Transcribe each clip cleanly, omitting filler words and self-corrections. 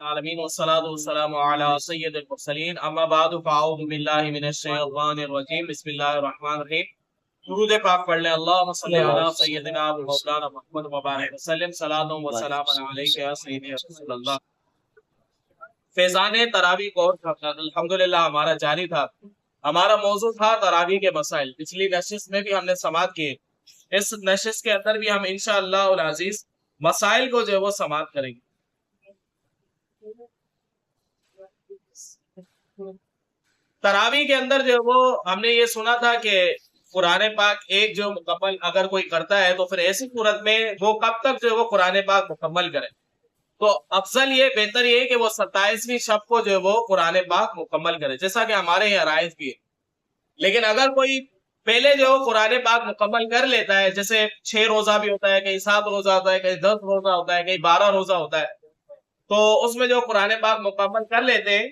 العالمین والصلاة والسلام علی سید المرسلین اما بعد فاعوذ باللہ من الشیطان الرجیم بسم اللہ الرحمن الرحیم۔ درود پاک پڑھ لیں۔ اللہم صلی علی سیدنا و مولانا محمد مبارک وسلم صلاۃ و سلام علیک یا سیدی رسول اللہ۔ فیضان تراویح کو الحمدللہ ہمارا جاری تھا۔ ہمارا موضوع تھا تراویح کے مسائل۔ پچھلی نشست میں بھی ہم نے سماعت کیے، اس نشست کے اندر بھی ہم انشاءاللہ العزیز مسائل کو جو ہے وہ سماعت کریں گے۔ تراویح کے اندر جو ہے وہ ہم نے یہ سنا تھا کہ قرآن پاک ایک جو مکمل اگر کوئی کرتا ہے تو پھر ایسی صورت میں وہ کب تک جو ہے وہ قرآن پاک مکمل کرے، تو افضل یہ بہتر یہ کہ وہ 27ویں شب کو جو ہے وہ قرآن پاک مکمل کرے، جیسا کہ ہمارے یہاں رائج بھی ہے۔ لیکن اگر کوئی پہلے جو قرآن پاک مکمل کر لیتا ہے، جیسے 6 روزہ بھی ہوتا ہے، کہیں 7 روزہ ہوتا ہے، کہیں 10 روزہ ہوتا ہے، کہیں 12 روزہ ہوتا ہے، تو اس میں جو قرآن پاک مکمل کر لیتے ہیں،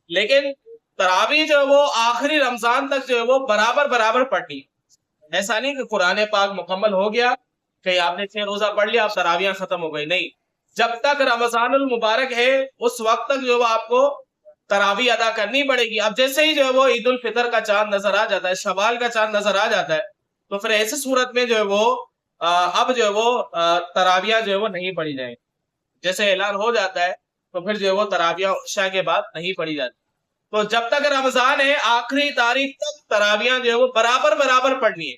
لیکن تراویح جو ہے وہ آخری رمضان تک جو ہے وہ برابر پڑھنی ہے۔ ایسا نہیں کہ قرآن پاک مکمل ہو گیا کہ آپ نے 6 روزہ پڑھ لیا، اب تراویح ختم ہو گئی، نہیں، جب تک رمضان المبارک ہے اس وقت تک جو ہے وہ آپ کو تراویح ادا کرنی پڑے گی۔ اب جیسے ہی جو ہے وہ عید الفطر کا چاند نظر آ جاتا ہے، شوال کا چاند نظر آ جاتا ہے، تو پھر ایسی صورت میں جو ہے وہ اب جو ہے وہ تراویح جو ہے وہ نہیں پڑھی جائے، جیسے اعلان ہو جاتا ہے تو پھر جو ہے وہ تراویح عشاء کے بعد نہیں پڑھی جاتی۔ تو جب تک رمضان ہے آخری تاریخ تک تراویح جو ہے وہ برابر پڑھنی ہے۔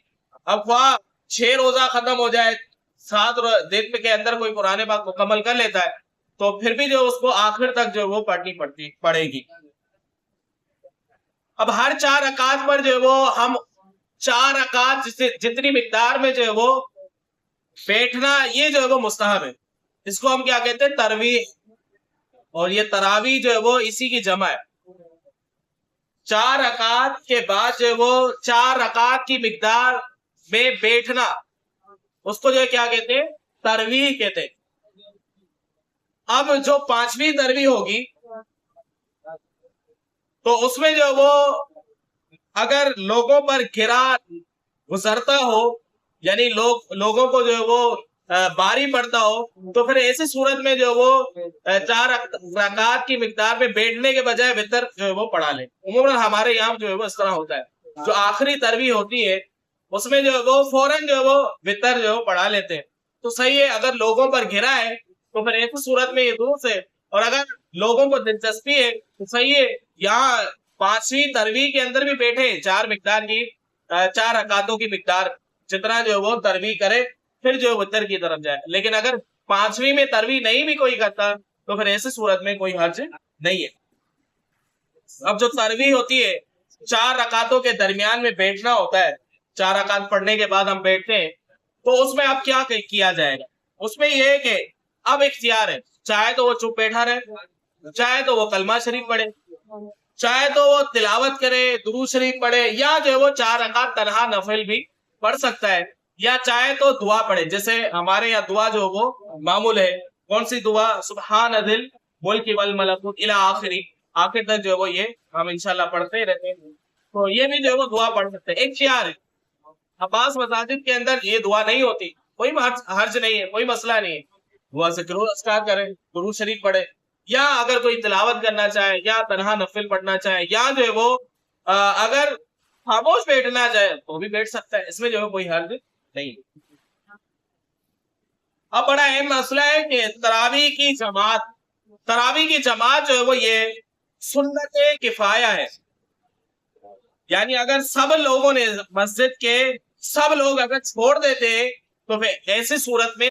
اب وہاں 6 روزہ ختم ہو جائے، 7 دن کے اندر کوئی قرآن پاک مکمل کر لیتا ہے تو پھر بھی جو اس کو آخر تک جو وہ پڑھنی پڑے گی۔ اب ہر 4 رکعت پر جو ہے وہ ہم 4 رکعت جتنی مقدار میں جو ہے وہ بیٹھنا، یہ جو ہے وہ مستحب ہے۔ اس کو ہم کیا کہتے ہیں؟ ترویح، اور یہ تراویح جو ہے وہ اسی کی جمع ہے۔ 4 رکعت کے بعد جو ہے وہ 4 رکعت کی مقدار میں بیٹھنا، اس کو جو ہے کیا کہتے ہیں؟ ترویح کہتے ہیں۔ اب جو 5ویں ترویح ہوگی تو اس میں جو وہ اگر لوگوں پر گرا گزرتا ہو، یعنی لوگوں کو جو ہے وہ باری پڑتا ہو، تو پھر ایسی صورت میں جو وہ 4 رکعت کی مقدار میں بیٹھنے کے بجائے وتر جو ہے وہ پڑھا لے۔ عموماً ہمارے یہاں جو ہے وہ اس طرح ہوتا ہے، جو آخری ترویح ہوتی ہے اس میں جو ہے وہ فوراً جو ہے وہ وتر جو ہے وہ پڑھا لیتے ہیں، تو صحیح ہے۔ اگر لوگوں پر گرا ہے تو پھر ایسی صورت میں یہ درست ہے، اور اگر لوگوں کو دلچسپی ہے تو صحیح ہے، یہاں 5ویں ترویح کے اندر بھی بیٹھے 4 مقدار کی 4 رکعتوں کی مقدار جتنا جو ہے وہ ترویح کرے، پھر جو وتر کی طرف جائے۔ لیکن اگر 5ویں میں ترویح نہیں بھی کوئی کرتا تو پھر ایسی صورت میں کوئی حرج نہیں ہے۔ اب جو ترویح ہوتی ہے 4 رکعتوں کے درمیان میں بیٹھنا ہوتا ہے، 4 رکعت پڑھنے کے بعد ہم بیٹھتے ہیں، تو اس میں اب کیا کیا جائے گا؟ اس میں یہ ہے کہ اب اختیار ہے، چاہے تو وہ چپ بیٹھا رہے، چاہے تو وہ کلمہ شریف پڑھے، چاہے تو وہ تلاوت کرے، درود شریف پڑھے، یا جو ہے وہ 4 رکعت تنہا نفل بھی پڑھ سکتا ہے، یا چاہے تو دعا پڑھے۔ جیسے ہمارے یہاں دعا جو وہ معمول ہے، کون سی دعا؟ سبحان ذی الملک والملکوت الی آخری، آخر تک جو ہے وہ یہ ہم انشاءاللہ پڑھتے ہی رہتے ہیں، تو یہ بھی جو ہے وہ دعا پڑھ سکتے ہیں، ایک اختیار ہے۔ عباس مساجد کے اندر یہ دعا نہیں ہوتی، کوئی حرج نہیں ہے، کوئی مسئلہ نہیں ہے، وہ ذکر و اذکار کرے، درود شریف پڑھے، یا اگر کوئی تلاوت کرنا چاہے یا تنہا نفل پڑھنا چاہے، یا جو ہے وہ اگر خاموش بیٹھنا چاہے تو بھی بیٹھ سکتا ہے، اس میں جو ہے کوئی حرج نہیں۔ اب بڑا اہم مسئلہ ہے کہ تراویح کی جماعت جو ہے وہ یہ سنت کفایہ ہے، یعنی اگر سب لوگوں نے مسجد کے سب لوگ اگر چھوڑ دیتے تو پھر ایسی صورت میں